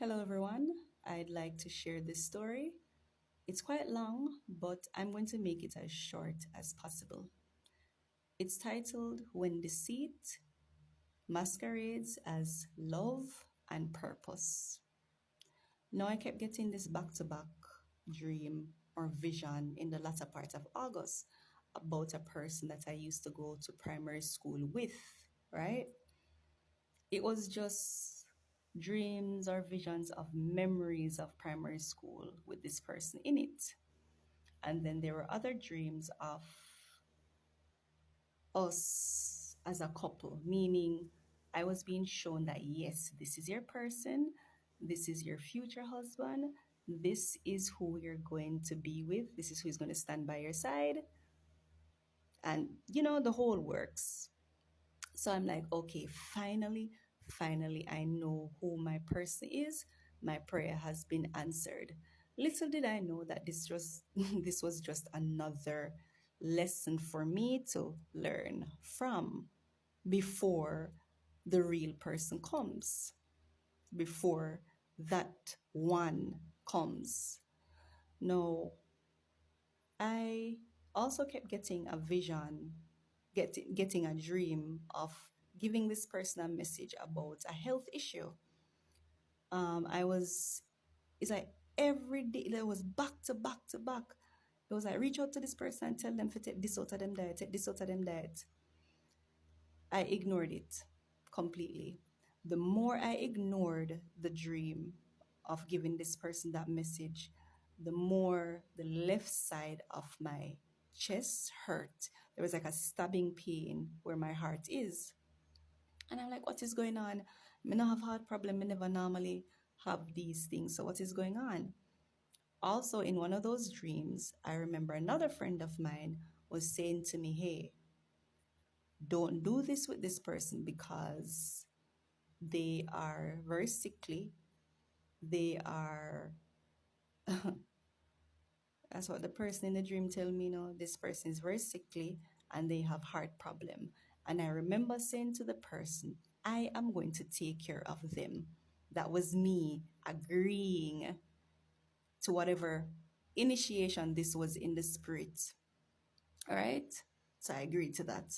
Hello, everyone. I'd like to share this story. It's quite long, but I'm going to make it as short as possible. It's titled When Deceit Masquerades as Love and Purpose. Now, I kept getting this back to back dream or vision in the latter part of August about a person that I used to go to primary school with, right? It was just dreams or visions of memories of primary school with this person in it. And then there were other dreams of us as a couple, meaning I was being shown that yes, this is your person, this is your future husband, this is who you're going to be with, this is who's going to stand by your side, and the whole works. So I'm like, okay, finally, I know who my person is. My prayer has been answered. Little did I know that this just this was just another lesson for me to learn from before the real person comes, before that one comes. No, I also kept getting a vision, getting a dream of giving this person a message about a health issue. I was, it's like every day, there was back to back to back. It was like, reach out to this person and tell them to take this out of them diet, take this out of them diet. I ignored it completely. The more I ignored the dream of giving this person that message, the more the left side of my chest hurt. There was like a stabbing pain where my heart is. And I'm like, what is going on? I don't have heart problem. I never normally have these things. So what is going on? Also, in one of those dreams, I remember another friend of mine was saying to me, hey, don't do this with this person because they are very sickly. They are, that's what the person in the dream tell me, this person is very sickly and they have heart problem. And I remember saying to the person, I am going to take care of them. That was me agreeing to whatever initiation this was in the spirit. All right. So I agreed to that.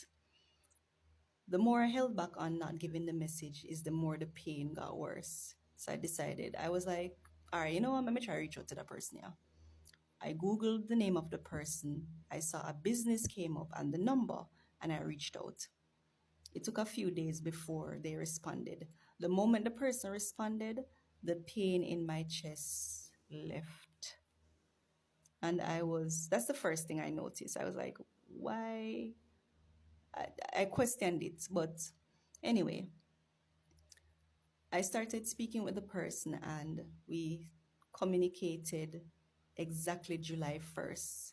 The more I held back on not giving the message is the more the pain got worse. So I decided, I was like, all right, you know what? Let me try to reach out to that person. Yeah. I Googled the name of the person. I saw a business came up and the number, and I reached out. It took a few days before they responded. The moment the person responded, the pain in my chest left. And that's the first thing I noticed. I was like, why? I questioned it. But anyway, I started speaking with the person and we communicated exactly July 1st.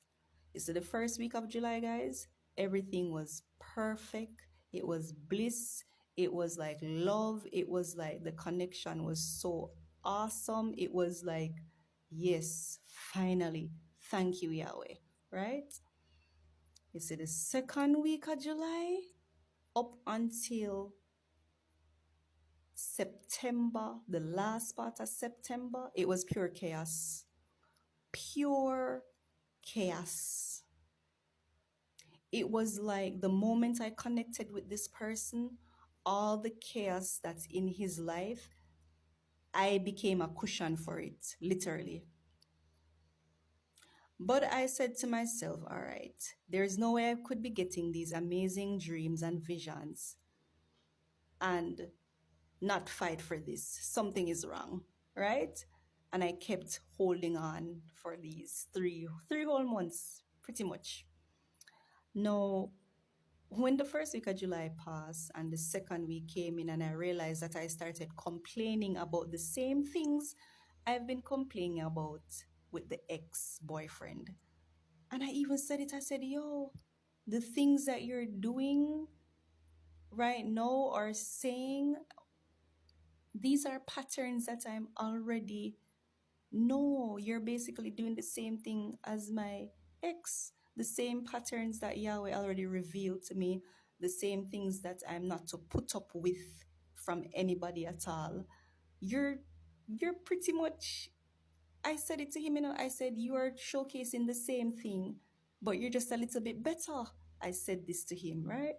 It's the first week of July, guys. Everything was perfect. It was bliss. It was like love. It was like the connection was so awesome. It was like, yes, finally. Thank you, Yahweh. Right? It's the second week of July up until September, the last part of September, it was pure chaos. Pure chaos. It was like the moment I connected with this person, all the chaos that's in his life, I became a cushion for it, literally. But I said to myself, all right, there's no way I could be getting these amazing dreams and visions and not fight for this. Something is wrong, right? And I kept holding on for these three whole months, pretty much. No, when the first week of July passed and the second week came in, and I realized that I started complaining about the same things I've been complaining about with the ex-boyfriend. And I even said it, I said, yo, the things that you're doing right now or saying, these are patterns that I'm already no, you're basically doing the same thing as my ex, the same patterns that Yahweh already revealed to me, the same things that I'm not to put up with from anybody at all. You're you're pretty much, I said it to him, I said, you are showcasing the same thing, but you're just a little bit better. I said this to him, right?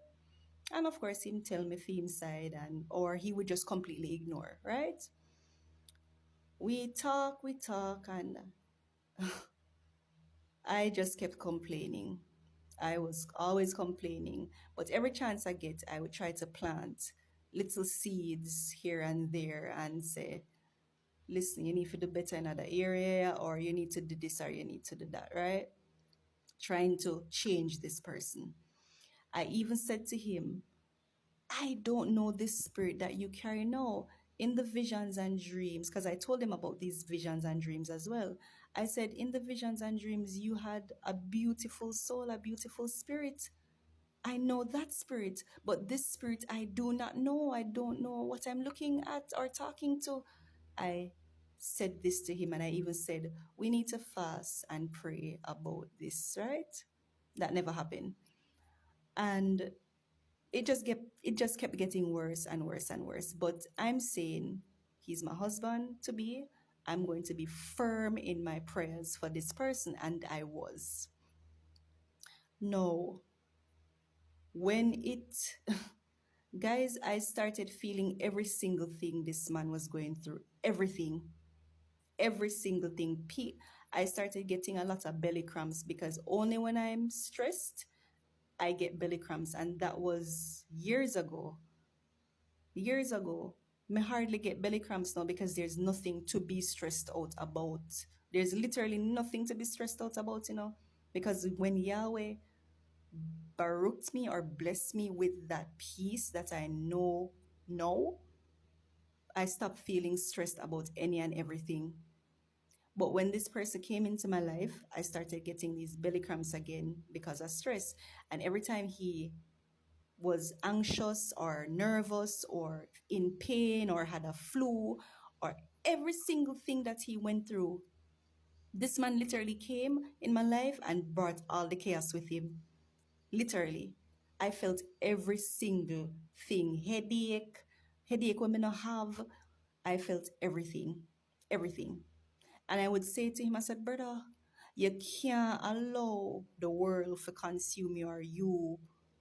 And of course, him tell me theme side, and or he would just completely ignore, right? We talk, and I just kept complaining. I was always complaining, but every chance I get, I would try to plant little seeds here and there and say, listen, you need to do better in another area, or you need to do this, or you need to do that, right? Trying to change this person. I even said to him, I don't know this spirit that you carry now in the visions and dreams, because I told him about these visions and dreams as well. I said, in the visions and dreams, you had a beautiful soul, a beautiful spirit. I know that spirit, but this spirit I do not know. I don't know what I'm looking at or talking to. I said this to him, and I even said, we need to fast and pray about this, right? That never happened. And it just kept getting worse and worse and worse. But I'm saying he's my husband to be. I'm going to be firm in my prayers for this person, and I was. No, when it guys, I started feeling every single thing this man was going through. Everything. Every single thing. I started getting a lot of belly cramps because only when I'm stressed, I get belly cramps. And that was years ago. Years ago. Me hardly get belly cramps now because there's nothing to be stressed out about. There's literally nothing to be stressed out about. Because when Yahweh baruched me or blessed me with that peace that I know now, I stopped feeling stressed about any and everything. But when this person came into my life, I started getting these belly cramps again because of stress. And every time he was anxious or nervous or in pain or had a flu or every single thing that he went through, this man literally came in my life and brought all the chaos with him. Literally. I felt every single thing. Headache when I not have. I felt everything. Everything. And I would say to him, I said, brother, you can't allow the world to consume you or you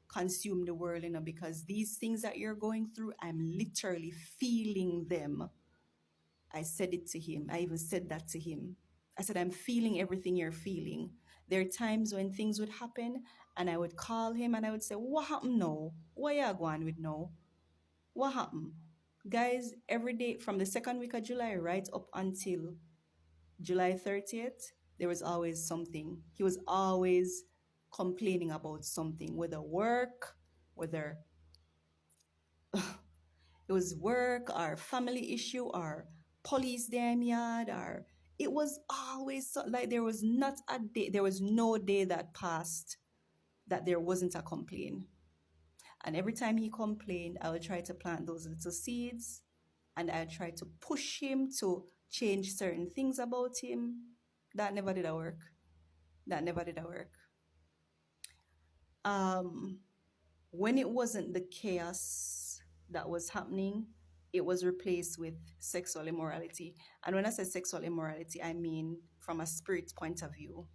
consume the world, because these things that you're going through, I'm literally feeling them. I said it to him. I even said that to him. I said, I'm feeling everything you're feeling. There are times when things would happen and I would call him and I would say, what happened now? What you going with now? What happened? Guys, every day from the second week of July right up until July 30th, there was always something. He was always complaining about something, whether work, whether it was work or family issue or police damn yard, or it was always like there was not a day, there was no day that passed that there wasn't a complaint. And every time he complained, I would try to plant those little seeds and I would try to push him to change certain things about him. That never did work. That never did work. Um, when it wasn't the chaos that was happening, it was replaced with sexual immorality. And when I say sexual immorality, I mean from a spirit point of view.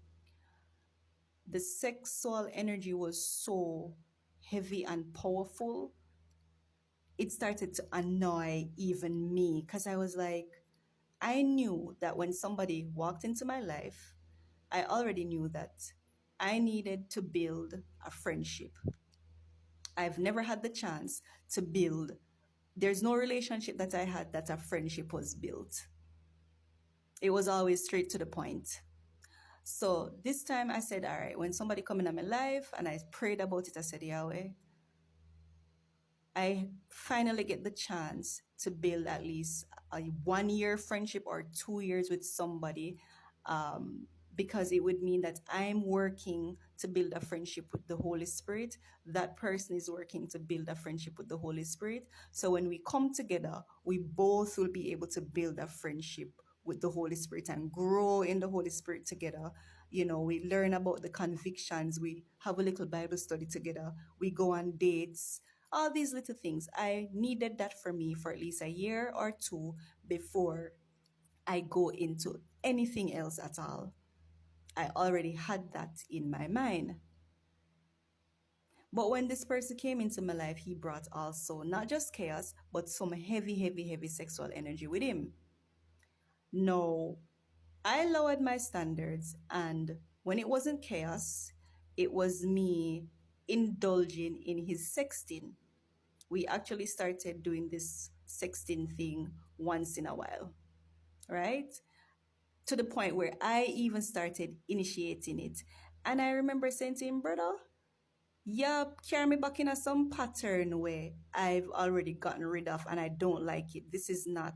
The sexual energy was so heavy and powerful, it started to annoy even me because I was like, I knew that when somebody walked into my life, I already knew that I needed to build a friendship. I've never had the chance to build. There's no relationship that I had that a friendship was built. It was always straight to the point. So this time I said, all right, when somebody come in my life and I prayed about it, I said, Yahweh, I finally get the chance to build at least a 1 year friendship or 2 years with somebody, because it would mean that I'm working to build a friendship with the Holy Spirit. That person is working to build a friendship with the Holy Spirit. So when we come together, we both will be able to build a friendship with the Holy Spirit and grow in the Holy Spirit together. We learn about the convictions, we have a little Bible study together, we go on dates, all these little things. I needed that for me for at least a year or two before I go into anything else at all. I already had that in my mind. But when this person came into my life, he brought also not just chaos, but some heavy, heavy, heavy sexual energy with him. No, I lowered my standards, and when it wasn't chaos, it was me indulging in his sexting. We actually started doing this sexting thing once in a while, right? To the point where I even started initiating it. And I remember saying to him, brother, yeah, carry me back in a some pattern where I've already gotten rid of and I don't like it. This is not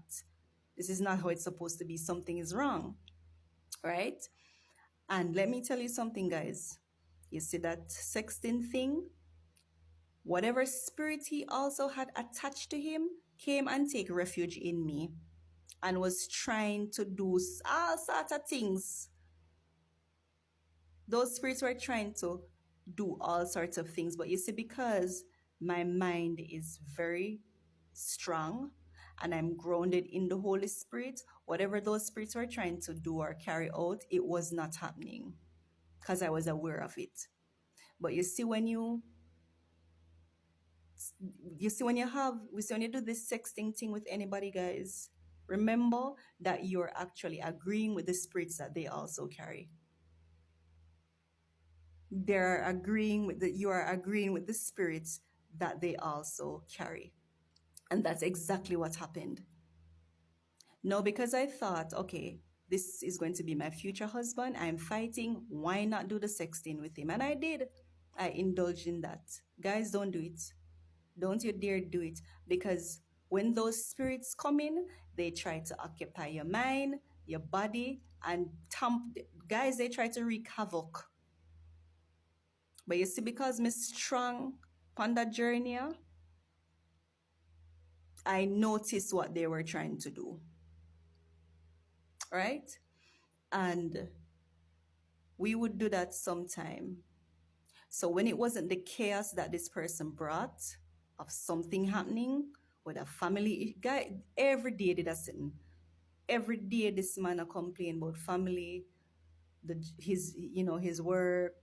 how it's supposed to be. Something is wrong, right? And let me tell you something, guys. You see that sexting thing? Whatever spirit he also had attached to him came and take refuge in me and was trying to do all sorts of things. Those spirits were trying to do all sorts of things. But you see, because my mind is very strong and I'm grounded in the Holy Spirit, whatever those spirits were trying to do or carry out, it was not happening because I was aware of it. But when you do this sexting thing with anybody, guys, remember that you're actually agreeing with the spirits that they also carry. You are agreeing with the spirits that they also carry. And that's exactly what happened. No, because I thought, okay, this is going to be my future husband. I'm fighting. Why not do the sexting with him? And I did. I indulged in that. Guys, don't do it. Don't you dare do it. Because when those spirits come in, they try to occupy your mind, your body, and guys, they try to wreak havoc. But you see, because I'm strong on that journey, I noticed what they were trying to do. Right? And we would do that sometime. So when it wasn't the chaos that this person brought of something happening with a family guy, every day did a sitting. Every day this man a complain about family, his work,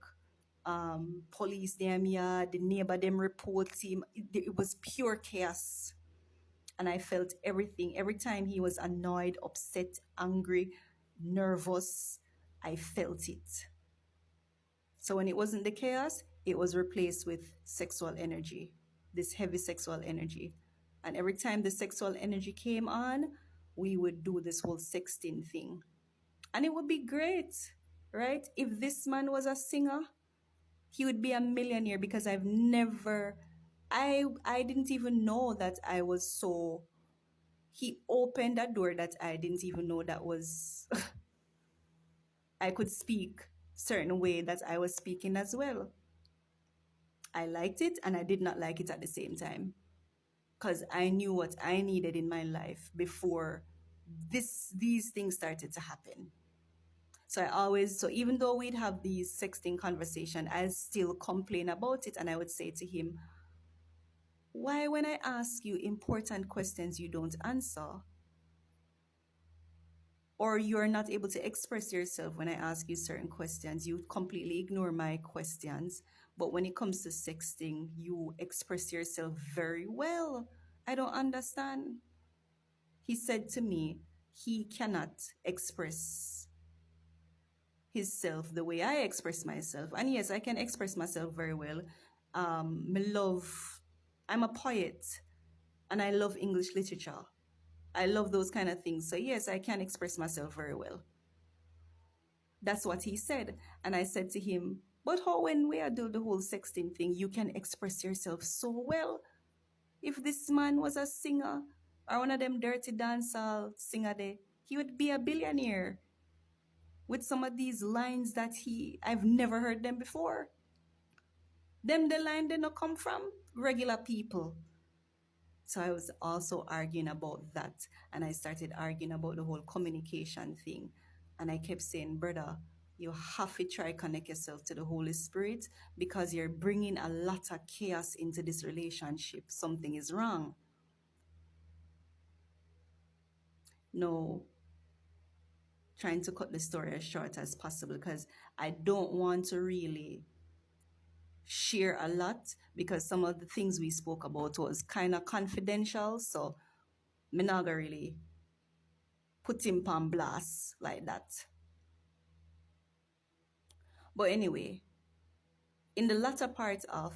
police them, yeah, the neighbor them report him. It was pure chaos. And I felt everything. Every time he was annoyed, upset, angry, nervous, I felt it. So when it wasn't the chaos, it was replaced with sexual energy, this heavy sexual energy. And every time the sexual energy came on, we would do this whole sexting thing. And it would be great, right? If this man was a singer, he would be a millionaire because I didn't even know that I was so he opened a door that I didn't even know that was I could speak certain way that I was speaking as well. I liked it and I did not like it at the same time because I knew what I needed in my life before these things started to happen. So even though we'd have these sexting conversation, I still complain about it and I would say to him, why when I ask you important questions you don't answer? Or you're not able to express yourself when I ask you certain questions. You completely ignore my questions. But when it comes to sexting, you express yourself very well. I don't understand. He said to me, he cannot express himself the way I express myself. And yes, I can express myself very well. I'm a poet and I love English literature. I love those kind of things. So yes, I can express myself very well. That's what he said. And I said to him, but how when we are doing the whole sexting thing, you can express yourself so well. If this man was a singer or one of them dirty dancehall singer there, he would be a billionaire with some of these lines that I've never heard them before. Them the line they not come from regular people. So I was also arguing about that. And I started arguing about the whole communication thing. And I kept saying, brother, you have to try connect yourself to the Holy Spirit because you're bringing a lot of chaos into this relationship. Something is wrong. No, trying to cut the story as short as possible because I don't want to really share a lot because some of the things we spoke about was kind of confidential. So me not gonna really put him on blast like that. But anyway, in the latter part of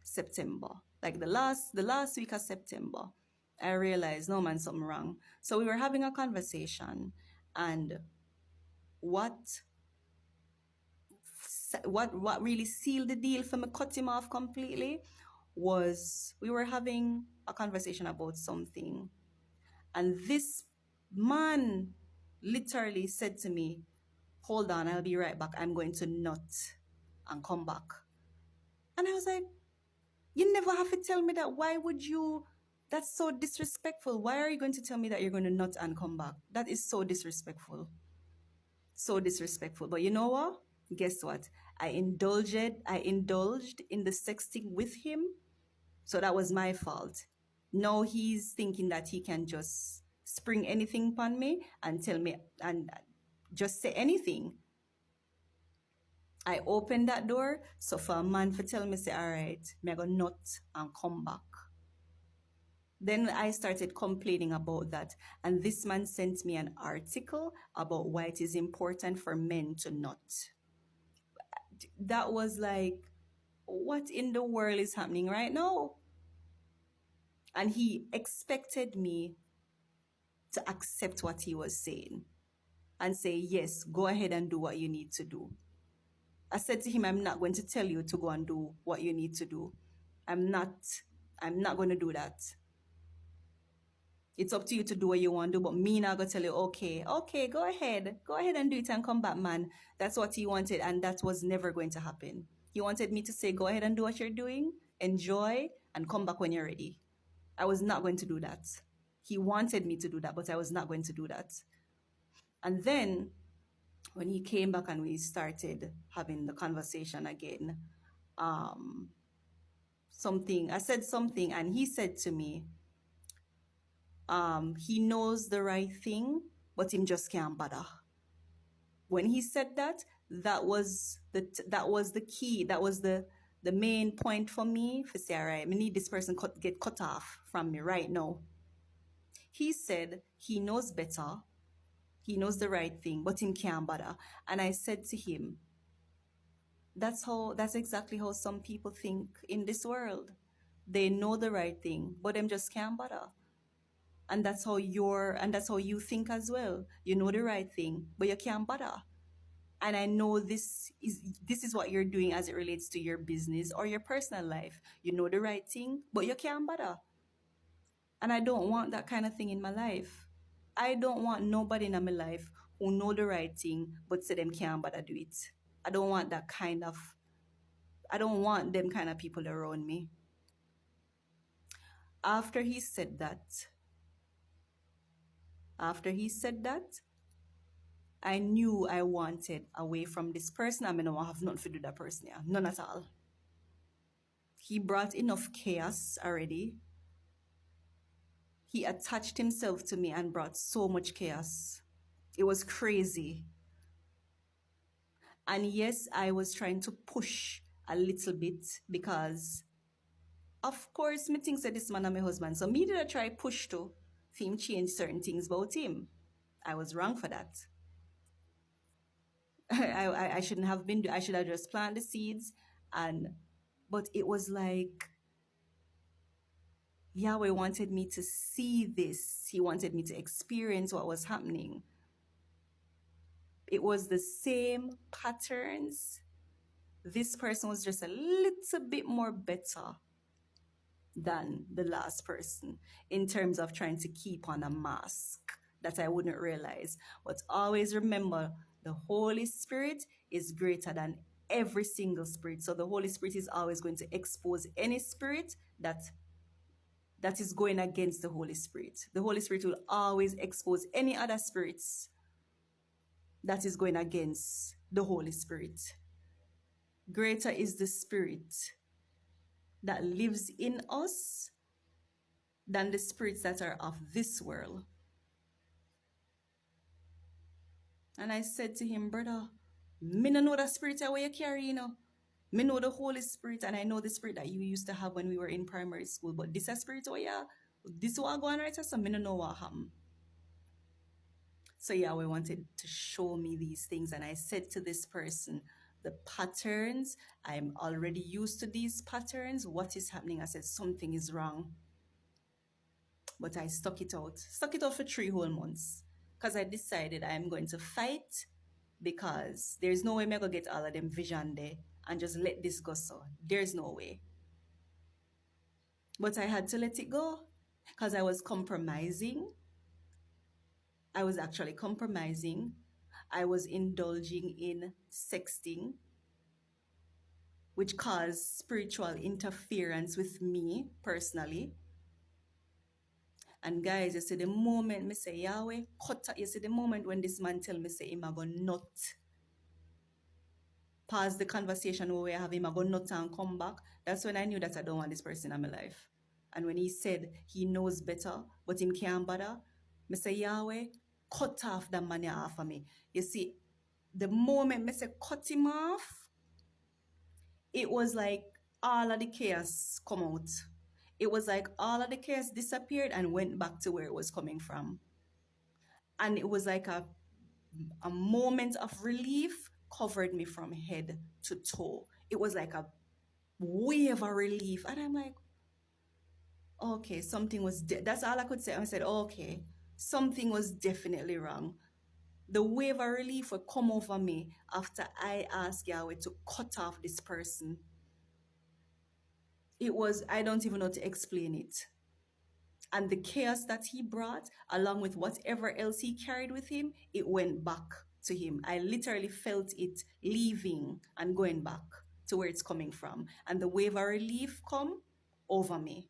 September, like the last week of September, I realized no man something wrong. So we were having a conversation, and what what really sealed the deal for me cut him off completely was we were having a conversation about something, and this man literally said to me, "Hold on, I'll be right back. I'm going to nut and come back." And I was like, "You never have to tell me that. Why would you? That's so disrespectful. Why are you going to tell me that you're going to nut and come back? That is so disrespectful. So disrespectful." But you know what? Guess what? I indulged in the sexting with him. So that was my fault. Now he's thinking that he can just spring anything upon me and tell me and just say anything. I opened that door, so for a man to tell me, say, all right, me I go nut and come back. Then I started complaining about that. And this man sent me an article about why it is important for men to nut. That was like, what in the world is happening right now? And he expected me to accept what he was saying and say, yes, go ahead and do what you need to do. I said to him, I'm not going to tell you to go and do what you need to do. I'm not, I'm not going to do that. It's up to you to do what you want to do, but me not gonna tell you, okay, go ahead. Go ahead and do it and come back, man. That's what he wanted, and that was never going to happen. He wanted me to say, go ahead and do what you're doing, enjoy, and come back when you're ready. I was not going to do that. He wanted me to do that, but I was not going to do that. And then when he came back and we started having the conversation again, I said something, and he said to me, he knows the right thing, but him just can't bother. When he said that, that was the key. That was the main point for me for say, all right, I need this person get cut off from me right now. He said he knows better, he knows the right thing, but him can't bother. And I said to him, that's exactly how some people think in this world. They know the right thing, but them just can't bother. And that's how you think as well. You know the right thing, but you can't bother. And I know this is what you're doing as it relates to your business or your personal life. You know the right thing, but you can't bother. And I don't want that kind of thing in my life. I don't want nobody in my life who know the right thing but say them can't bother do it. I don't want that kind of I don't want them kind of people around me. After he said that, after he said that, I knew I wanted away from this person. I mean, I don't have nothing to do with that person, yeah. None at all. He brought enough chaos already. He attached himself to me and brought so much chaos. It was crazy. And yes, I was trying to push a little bit because, of course, me think that this man is my husband. So me did I try push to him change certain things about him. I was wrong for that. I shouldn't have been. I should have just planted the seeds, but it was like Yahweh wanted me to see this. He wanted me to experience what was happening. It was the same patterns. This person was just a little bit more better than the last person in terms of trying to keep on a mask that I wouldn't realize. But always remember, the Holy Spirit is greater than every single spirit. So the Holy Spirit is always going to expose any spirit that is going against the Holy Spirit. The Holy Spirit will always expose any other spirits that is going against the Holy Spirit. Greater is the Spirit that lives in us than the spirits that are of this world. And I said to him, brother, me no know the spirit away you carry, you know. Me know the Holy Spirit and I know the spirit that you used to have when we were in primary school. But this a spirit, oh yeah, this what going right, so me no know what happened. So Yahweh wanted to show me these things. And I said to this person, the patterns, I'm already used to these patterns. What is happening? I said, something is wrong. But I stuck it out for 3 whole months. Because I decided I'm going to fight because there's no way I'm going to get all of them vision there and just let this go so. There's no way. But I had to let it go because I was compromising. I was actually compromising. I was indulging in sexting, which caused spiritual interference with me personally. And guys, you see the moment me say Yahweh, cut out, you see the moment when this man tell me say him a go nut. Pause the conversation where we have him a go nut and come back. That's when I knew that I don't want this person in my life. And when he said he knows better, but him can't bother, me say Yahweh, cut off that money off of me. You see, the moment me say cut him off, it was like all of the chaos come out. It was like all of the chaos disappeared and went back to where it was coming from. And it was like a moment of relief covered me from head to toe. It was like a wave of relief. And I'm like, okay, something was, that's all I could say. I said, okay, something was definitely wrong. The wave of relief would come over me after I asked Yahweh to cut off this person. It was, I don't even know to explain it. And the chaos that he brought, along with whatever else he carried with him, it went back to him. I literally felt it leaving and going back to where it's coming from. And the wave of relief come over me.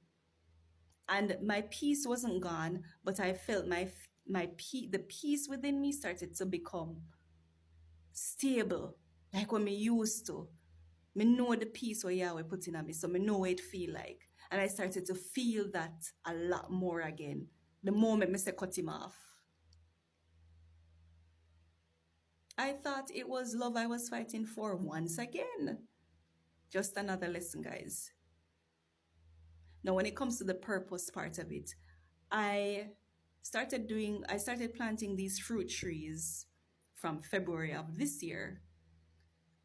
And my peace wasn't gone, but I felt the peace within me started to become stable, like when me used to. Me know the peace what Yahweh put in me, so me know what it feel like. And I started to feel that a lot more again. The moment me say cut him off. I thought it was love I was fighting for once again. Just another lesson, guys. Now, when it comes to the purpose part of it, I I started planting these fruit trees from February of this year.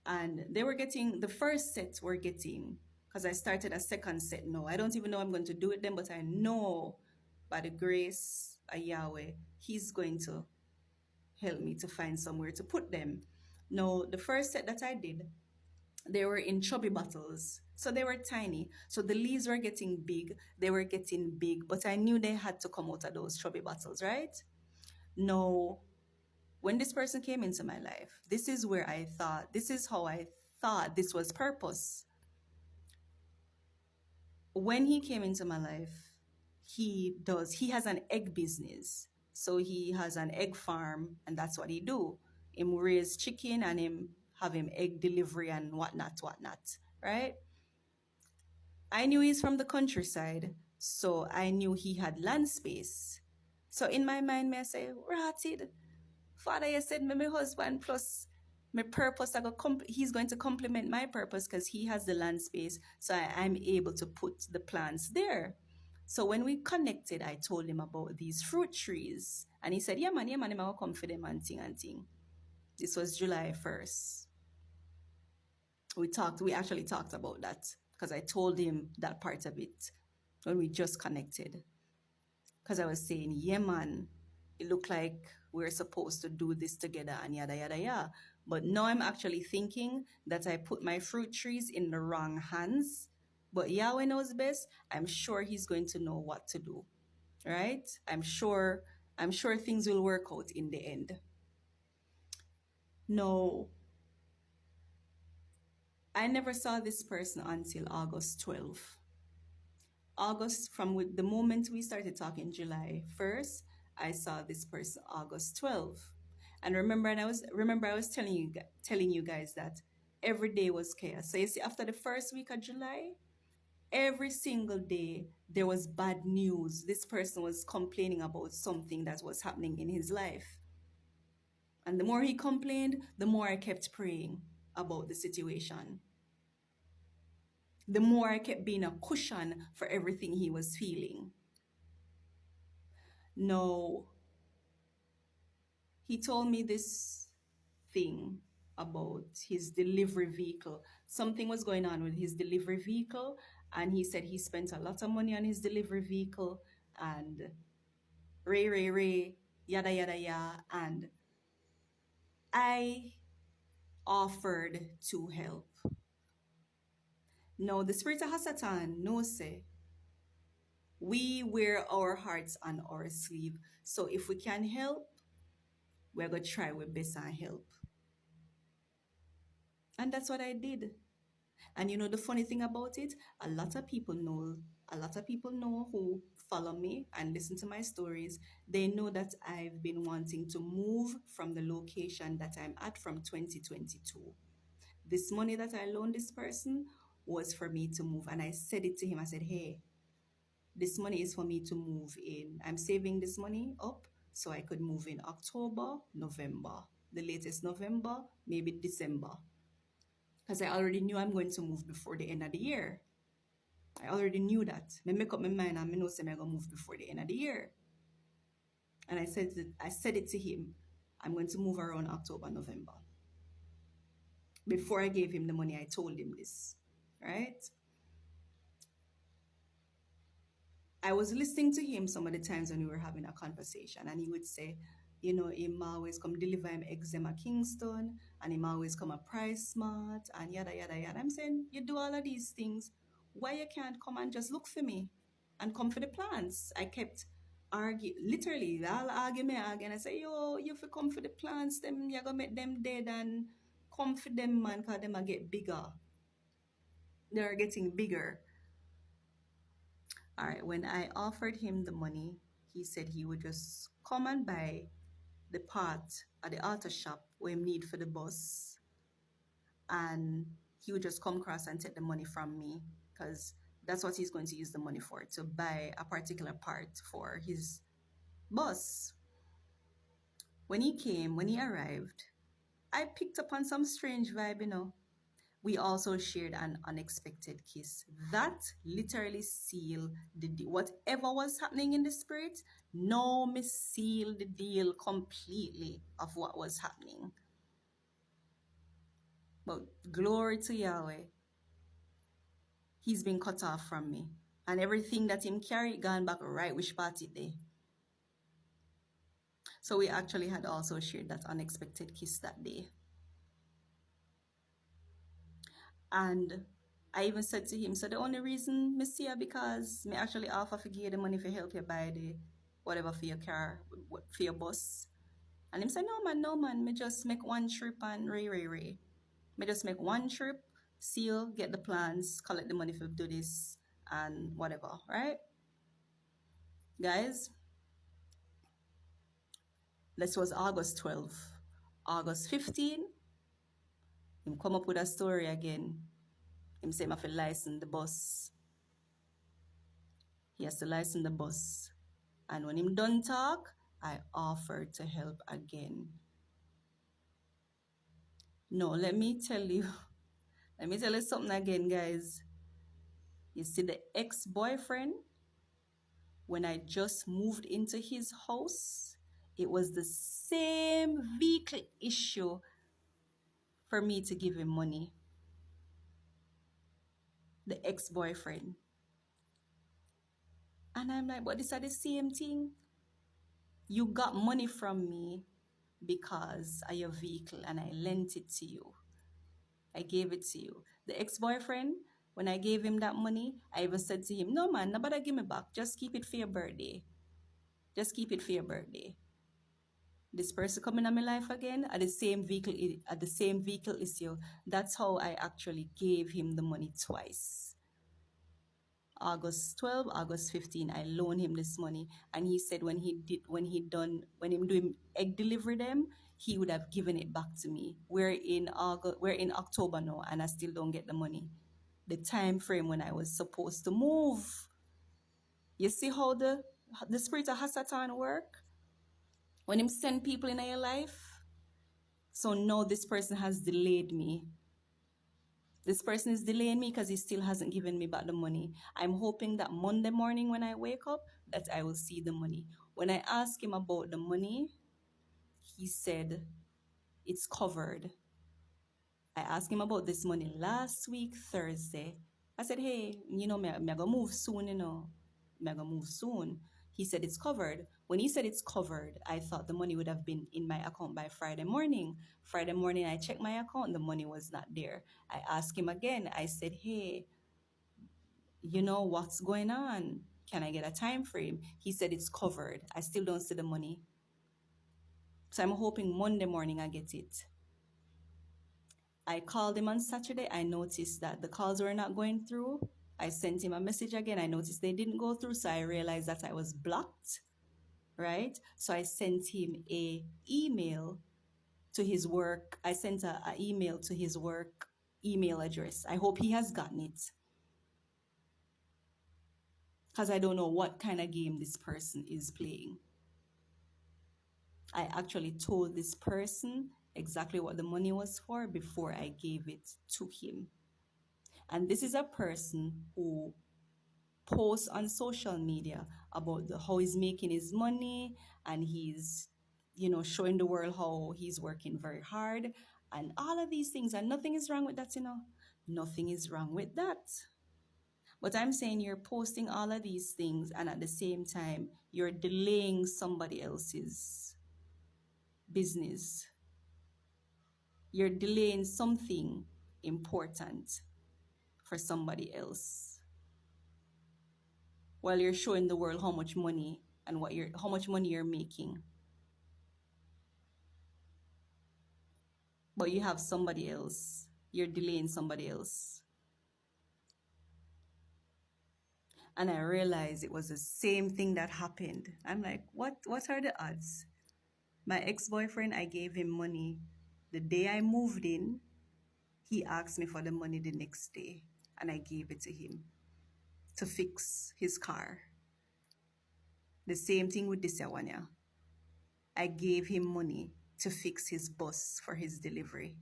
And they were getting, the first set were getting, because I started a second set now. I don't even know I'm going to do it then, but I know by the grace of Yahweh, He's going to help me to find somewhere to put them. Now, the first set that I did, they were in chubby bottles. So they were tiny. So the leaves were getting big. They were getting big, but I knew they had to come out of those chubby bottles, right? Now, when this person came into my life, this is how I thought this was purpose. When he came into my life, he has an egg business. So he has an egg farm and that's what he do. Him raise chicken and him have him egg delivery and whatnot, right? I knew he's from the countryside, so I knew he had land space. So in my mind, I say, Ratted, Father, you said me, my husband plus my purpose, he's going to complement my purpose because he has the land space. So I'm able to put the plants there. So when we connected, I told him about these fruit trees. And he said, yeah, man, I'm going to come for them and thing. This was July 1st. We actually talked about that because I told him that part of it when we just connected. Because I was saying, yeah, man, it looked like we're supposed to do this together and yada, yada, yada. But now I'm actually thinking that I put my fruit trees in the wrong hands. But Yahweh knows best. I'm sure He's going to know what to do, right? I'm sure things will work out in the end. No, I never saw this person until August 12th. August, from the moment we started talking July 1st, I saw this person August 12th. And I was telling you guys that every day was chaos. So you see, after the first week of July, every single day there was bad news. This person was complaining about something that was happening in his life. And the more he complained, the more I kept praying about the situation. The more I kept being a cushion for everything he was feeling. No, he told me this thing about his delivery vehicle. Something was going on with his delivery vehicle, and he said he spent a lot of money on his delivery vehicle and ray, yada, yada, yada. And I offered to help. No, the spirit of Hasatan, no say. We wear our hearts on our sleeve. So if we can help, we're going to try our best and help. And that's what I did. And you know the funny thing about it, a lot of people know who follow me and listen to my stories. They know that I've been wanting to move from the location that I'm at from 2022. This money that I loaned this person was for me to move, and I said it to him. I said, "Hey, this money is for me to move in. I'm saving this money up so I could move in October, November, the latest November, maybe December." Because I already knew I'm going to move before the end of the year. I already knew that. I make up my mind and I know I'm going to move before the end of the year. And I said it to him. I'm going to move around October, November. Before I gave him the money, I told him this. Right? I was listening to him some of the times when we were having a conversation, and he would say, you know, him always come deliver him exam at Kingston, and him always come a price smart, and yada yada yada. I'm saying, you do all of these things, why you can't come and just look for me and come for the plants? I kept literally, they'll argue me again. I say, yo, you fi come for the plants, them you gonna make them dead and come for them, man, cause them a get bigger. They're getting bigger. All right, when I offered him the money, he said he would just come and buy the part at the auto shop where he need for the bus, and he would just come across and take the money from me because that's what he's going to use the money for, to buy a particular part for his bus. When he arrived, I picked up on some strange vibe, you know. We also shared an unexpected kiss. That literally sealed the deal. Whatever was happening in the spirit, no, me sealed the deal completely of what was happening. But glory to Yahweh, he's been cut off from me. And everything that him carried gone back right which part it there. So we actually had also shared that unexpected kiss that day. And I even said to him, so the only reason me see her because me actually offer to give you the money for help you buy the whatever for your car, for your bus. And him said, no man, me just make one trip and ray. Me just make one trip, seal, get the plans, collect the money for do this and whatever, right? Guys, this was August 12th. August 15, him come up with a story again. Him say, I have to license the bus. He has to license the bus. And when him done talk, I offered to help again. No, let me tell you something again, guys. You see, the ex-boyfriend, when I just moved into his house, it was the same vehicle issue for me to give him money. The ex-boyfriend. And I'm like, but this are the same thing. You got money from me because of your vehicle and I lent it to you. I gave it to you. The ex-boyfriend, when I gave him that money, I even said to him, no man, nobody give me back. Just keep it for your birthday. Just keep it for your birthday. This person coming in my life again at the same vehicle issue. That's how I actually gave him the money twice. August 12, August 15, I loaned him this money. And he said when him doing egg delivery them, he would have given it back to me. We're in October now, and I still don't get the money. The time frame when I was supposed to move. You see how the spirit of Hasatan work? When him send people in your life, So now this person has delayed me. This person is delaying me because he still hasn't given me back the money. I'm hoping that Monday morning when I wake up, that I will see the money. When I asked him about the money, he said it's covered. I asked him about this money last week, Thursday. I said, hey, me gonna move soon, Me gonna move soon. He said it's covered. When he said it's covered, I thought the money would have been in my account by Friday morning. Friday morning, I checked my account, the money was not there. I asked him again. I said, hey, what's going on? Can I get a time frame? He said it's covered. I still don't see the money. So I'm hoping Monday morning I get it. I called him on Saturday. I noticed that the calls were not going through. I sent him a message again. I noticed they didn't go through, so I realized that I was blocked, right? So I sent him a email to his work. I sent a email to his work email address. I hope he has gotten it because I don't know what kind of game this person is playing. I actually told this person exactly what the money was for before I gave it to him. And this is a person who posts on social media about how he's making his money, and he's showing the world how he's working very hard and all of these things, and nothing is wrong with that. Nothing is wrong with that. But I'm saying you're posting all of these things, and at the same time you're delaying somebody else's business. You're delaying something important for somebody else while you're showing the world how much money and how much money you're making. But you have somebody else. You're delaying somebody else. And I realized it was the same thing that happened. I'm like, what are the odds? My ex-boyfriend, I gave him money. The day I moved in, he asked me for the money the next day, and I gave it to him to fix his car. The same thing with this one, yeah. I gave him money to fix his bus for his delivery.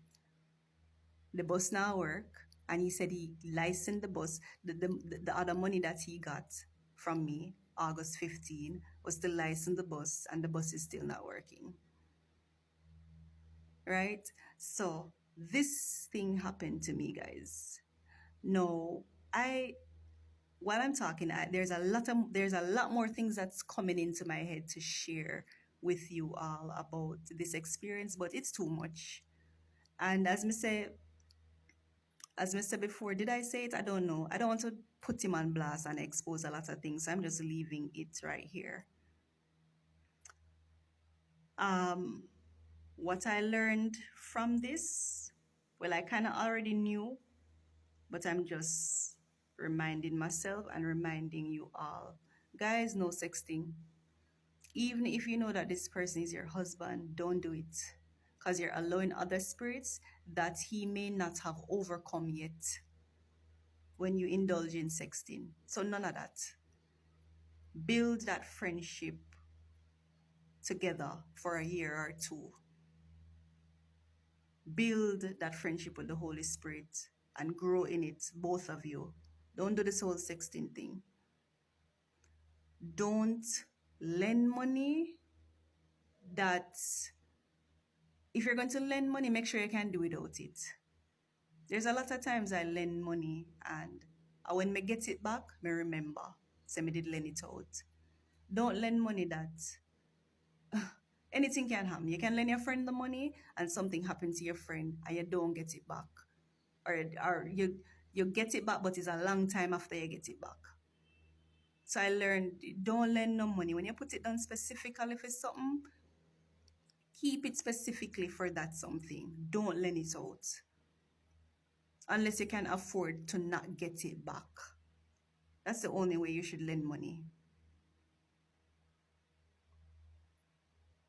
The bus now work, and he said he licensed the bus. The other money that he got from me, August 15, was to license the bus, and the bus is still not working. Right? So this thing happened to me, guys. No, while I'm talking, there's a lot more things that's coming into my head to share with you all about this experience, but it's too much. And as I said before, did I say it? I don't know. I don't want to put him on blast and expose a lot of things, so I'm just leaving it right here. What I learned from this, well, I kind of already knew, but I'm just reminding myself and reminding you all. Guys, no sexting. Even if you know that this person is your husband, don't do it. Because you're allowing other spirits that he may not have overcome yet when you indulge in sexting. So none of that. Build that friendship together for a year or two. Build that friendship with the Holy Spirit and grow in it, both of you. Don't do this whole sexting thing. Don't lend money that, if you're going to lend money, make sure you can do without it. There's a lot of times I lend money, and when me get it back, me remember. So me did lend it out. Don't lend money that anything can happen. You can lend your friend the money and something happens to your friend and you don't get it back. Or you get it back, but it's a long time after you get it back. So I learned, don't lend no money. When you put it down specifically for something, keep it specifically for that something. Don't lend it out. Unless you can afford to not get it back. That's the only way you should lend money.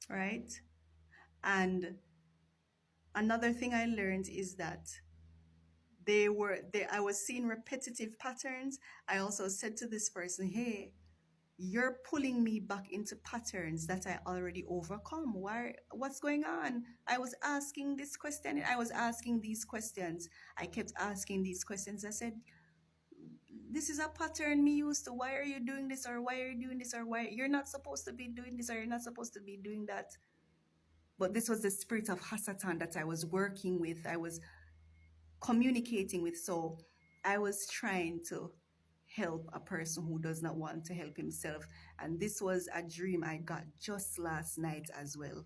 Right? And another thing I learned is that I was seeing repetitive patterns. I also said to this person, hey, you're pulling me back into patterns that I already overcome. Why? What's going on? I was asking this question. I was asking these questions. I kept asking these questions. I said, this is a pattern me used to. Why are you doing this? Or why are you doing this? Or why you're not supposed to be doing this? Or you're not supposed to be doing that? But this was the spirit of Hasatan that I was working with. I was communicating with. So I was trying to help a person who does not want to help himself. And this was a dream I got just last night as well.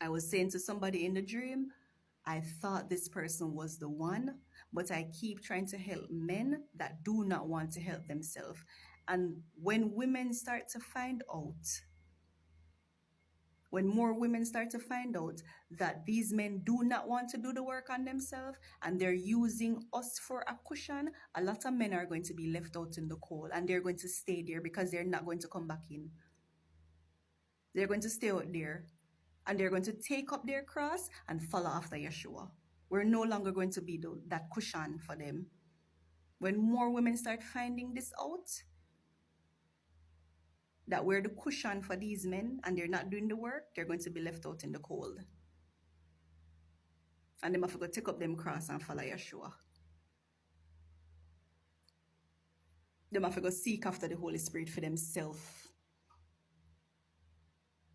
I was saying to somebody in the dream, I thought this person was the one, but I keep trying to help men that do not want to help themselves. And when women start to find out, when more women start to find out that these men do not want to do the work on themselves and they're using us for a cushion, a lot of men are going to be left out in the cold and they're going to stay there because they're not going to come back in. They're going to stay out there and they're going to take up their cross and follow after Yeshua. We're no longer going to be that cushion for them. When more women start finding this out, that we're the cushion for these men and they're not doing the work, they're going to be left out in the cold. And them have to go take up them cross and follow Yeshua. Them have to go seek after the Holy Spirit for themselves.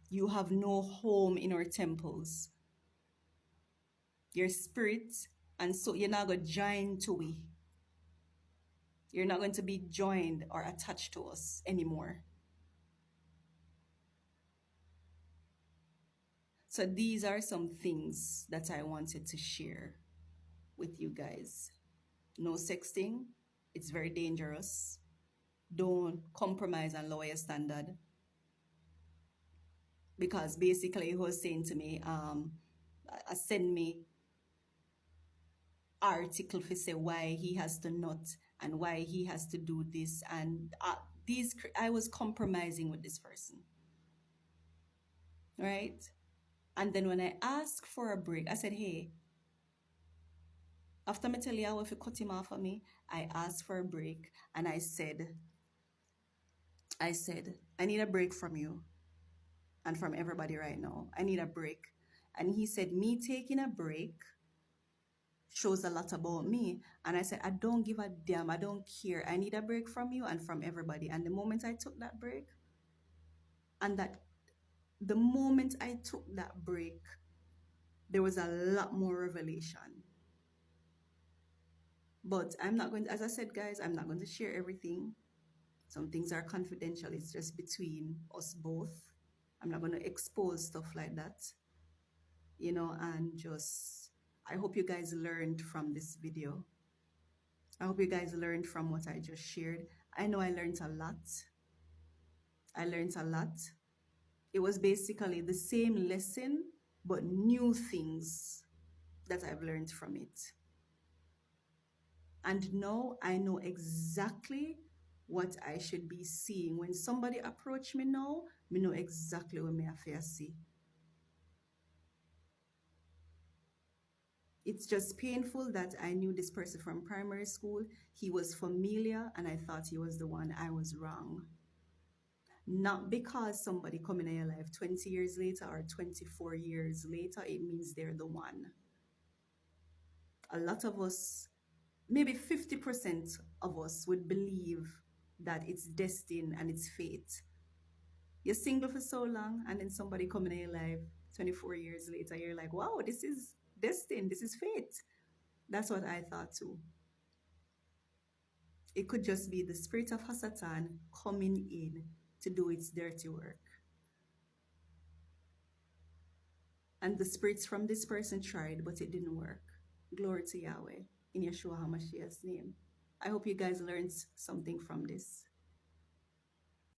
You have no home in our temples. Your spirit, and so you're not going to join to we. You're not going to be joined or attached to us anymore. So these are some things that I wanted to share with you guys. No sexting. It's very dangerous. Don't compromise and lower your standard. Because basically he was saying to me, send me article for say why he has to not and why he has to do this. And I was compromising with this person. Right? And then when I asked for a break, I said, hey, after me tell you if you cut him off of me, I asked for a break and I said, I need a break from you and from everybody right now. I need a break. And he said, me taking a break shows a lot about me. And I said, I don't give a damn. I don't care. I need a break from you and from everybody. And the moment I took that break, the moment I took that break, there was a lot more revelation. But I'm not going to, as I said, guys, I'm not going to share everything. Some things are confidential. It's just between us both. I'm not going to expose stuff like that, and just, I hope you guys learned from this video. I hope you guys learned from what I just shared. I know I learned a lot. It was basically the same lesson, but new things that I've learned from it. And now I know exactly what I should be seeing. When somebody approach me now, me know exactly what me have to see. It's just painful that I knew this person from primary school. He was familiar and I thought he was the one. I was wrong. Not because somebody come in your life 20 years later or 24 years later, it means they're the one. A lot of us, maybe 50% of us would believe that it's destined and it's fate. You're single for so long and then somebody come in your life 24 years later, you're like, wow, this is destined, this is fate. That's what I thought too. It could just be the spirit of Hasatan coming in to do its dirty work. And the spirits from this person tried, but it didn't work. Glory to Yahweh in Yeshua HaMashiach's name. I hope you guys learned something from this.